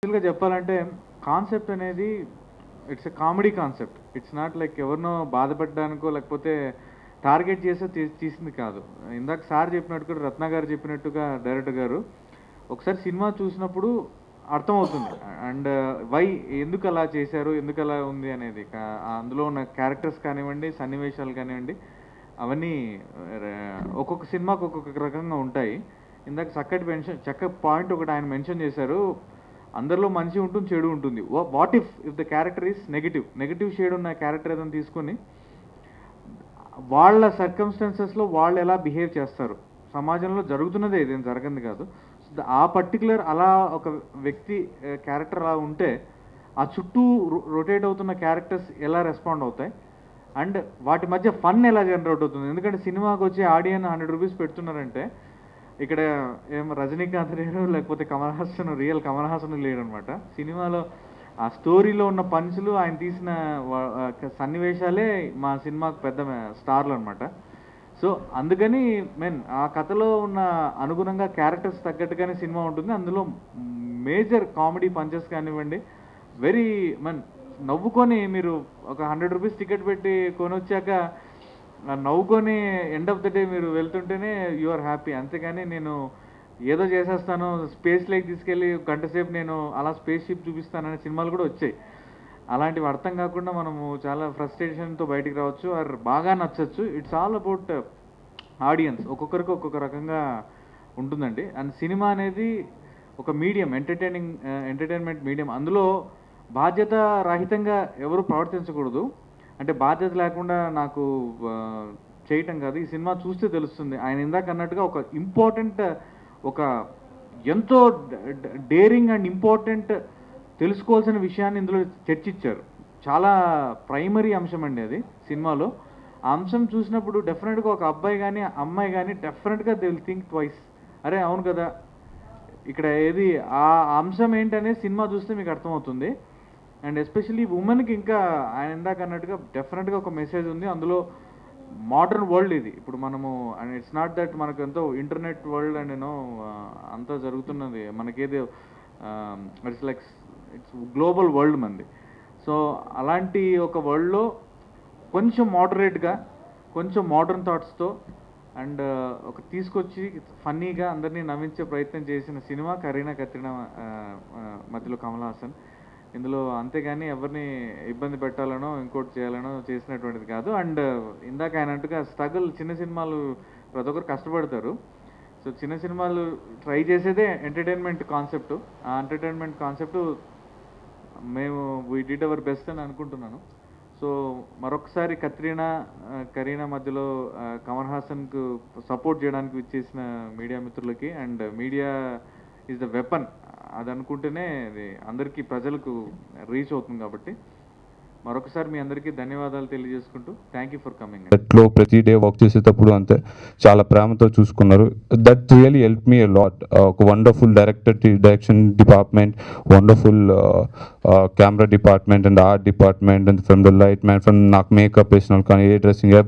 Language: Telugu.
యాక్చువల్గా చెప్పాలంటే కాన్సెప్ట్ అనేది it's a comedy concept. It's not like ఎవరినో బాధపెట్టడానికో లేకపోతే టార్గెట్ చేసో తీసింది కాదు. ఇందాక సార్ చెప్పినట్టు కూడా రత్న గారు చెప్పినట్టుగా డైరెక్టర్ గారు ఒకసారి సినిమా చూసినప్పుడు అర్థమవుతుంది. అండ్ వై ఎందుకు అలా చేశారు, ఎందుకు అలా ఉంది అనేది అందులో ఉన్న క్యారెక్టర్స్ కానివ్వండి, సన్నివేశాలు కానివ్వండి, అవన్నీ ఒక్కొక్క సినిమాకి ఒక్కొక్క రకంగా ఉంటాయి. ఇందాక చక్కటి పాయింట్ ఒకటి ఆయన మెన్షన్ చేశారు. అందరిలో మంచి ఉంటుంది, చెడు ఉంటుంది. What if the character is negative shade ఉన్న క్యారెక్టర్ ఏదైనా తీసుకొని వాళ్ళ సర్కమ్స్టాన్సెస్లో వాళ్ళు ఎలా బిహేవ్ చేస్తారు, సమాజంలో జరుగుతున్నదే, ఇదేం జరగంది కాదు. ఆ పర్టికులర్ అలా ఒక వ్యక్తి క్యారెక్టర్ అలా ఉంటే ఆ చుట్టూ రొటేట్ అవుతున్న క్యారెక్టర్స్ ఎలా రెస్పాండ్ అవుతాయి అండ్ వాటి మధ్య ఫన్ ఎలా జనరేట్ అవుతుంది. ఎందుకంటే సినిమాకి వచ్చి ఆడియన్ 100 రూపీస్ పెడుతున్నారంటే ఇక్కడ ఏం రజనీకాంత్ లేరు, లేకపోతే రియల్ కమల్ హాసన్ లేడు అనమాట. సినిమాలో ఆ స్టోరీలో ఉన్న పంచులు, ఆయన తీసిన సన్నివేశాలే మా సినిమాకు పెద్ద స్టార్లు అనమాట. సో అందుకని ఆ కథలో ఉన్న అనుగుణంగా క్యారెక్టర్స్ తగ్గట్టుగానే సినిమా ఉంటుంది. అందులో మేజర్ కామెడీ పంచెస్ కానివ్వండి, వెరీ నవ్వుకొని మీరు ఒక 100 రూపీస్ టికెట్ పెట్టి కొనొచ్చాక నవ్వుకొని ఎండ్ ఆఫ్ ద డే మీరు వెళ్తుంటేనే యు ఆర్ హ్యాపీ. అంతేగాని నేను ఏదో చేసేస్తాను, స్పేస్ లేక్ తీసుకెళ్ళి గంట సేపు నేను అలా స్పేస్ షిప్ చూపిస్తాననే సినిమాలు కూడా వచ్చాయి. అలాంటివి అర్థం కాకుండా మనము చాలా ఫ్రస్ట్రేషన్తో బయటికి రావచ్చు, ఆర్ బాగా నచ్చచ్చు. It's all about audience. ఒక్కొక్కరికి ఒక్కొక్క రకంగా ఉంటుందండి. అండ్ సినిమా అనేది ఒక మీడియం, ఎంటర్టైన్మెంట్ మీడియం. అందులో బాధ్యత రహితంగా ఎవరు ప్రవర్తించకూడదు. అంటే బాధ్యత లేకుండా నాకు చేయటం కాదు. ఈ సినిమా చూస్తే తెలుస్తుంది. ఆయన ఇందాక అన్నట్టుగా ఒక ఇంపార్టెంట్, ఒక ఎంతో డేరింగ్ అండ్ ఇంపార్టెంట్ తెలుసుకోవాల్సిన విషయాన్ని ఇందులో చర్చించారు. చాలా ప్రైమరీ అంశం అండి అది సినిమాలో. ఆ అంశం చూసినప్పుడు డెఫినెట్గా ఒక అబ్బాయి కానీ అమ్మాయి కానీ డెఫినెట్గా దే విల్ థింక్ ట్వైస్. అరే అవును కదా, ఇక్కడ ఏది ఆ అంశం ఏంటనేది సినిమా చూస్తే మీకు అర్థమవుతుంది. అండ్ ఎస్పెషల్లీ ఉమెన్కి ఇంకా ఆయన ఇందాక అన్నట్టుగా డెఫినెట్గా ఒక మెసేజ్ ఉంది అందులో. మోడర్న్ వరల్డ్ ఇది ఇప్పుడు మనము, అండ్ ఇట్స్ నాట్ దట్ మనకు ఎంతో ఇంటర్నెట్ వరల్డ్ అండ్ యూనో అంతా జరుగుతున్నది మనకేదో ఇట్స్ గ్లోబల్ వరల్డ్ మంది. సో అలాంటి ఒక వరల్డ్లో కొంచెం మోడరేట్గా, కొంచెం మోడర్న్ థాట్స్తో అండ్ ఒక తీసుకొచ్చి ఫన్నీగా అందరినీ నవ్వించే ప్రయత్నం చేసిన సినిమా కత్రినా మధ్యలో కమల్ హాసన్. ఇందులో అంతేగాని ఎవరిని ఇబ్బంది పెట్టాలనో ఇంకోటి చేయాలనో చేసినటువంటిది కాదు. అండ్ ఇందాక ఆయనట్టుగా స్ట్రగుల్, చిన్న సినిమాలు ప్రతి ఒక్కరు కష్టపడతారు. సో చిన్న సినిమాలు ట్రై చేసేదే ఎంటర్టైన్మెంట్ కాన్సెప్ట్. ఆ ఎంటర్టైన్మెంట్ కాన్సెప్ట్ మేము వీ డిడ్ అవర్ బెస్ట్ అని అనుకుంటున్నాను. సో మరొకసారి కరీనా మధ్యలో కమల్ హాసన్కు సపోర్ట్ చేయడానికి ఇచ్చేసిన మీడియా మిత్రులకి, and media is the weapon అది అనుకుంటేనే అది అందరికీ ప్రజలకు రీచ్ అవుతుంది. కాబట్టి మరొకసారి మీ అందరికీ ధన్యవాదాలు తెలియజేసుకుంటూ థ్యాంక్ యూ ఫర్ కమింగ్. లో ప్రతి డే వర్క్ చేసేటప్పుడు అంతే చాలా ప్రేమతో చూసుకున్నారు. That really help me a lot. ఒక wonderful direction department, wonderful camera department and art department and from the light man, from నాకు మేకప్ వేసిన కానీ ఏ డ్రెస్సింగ్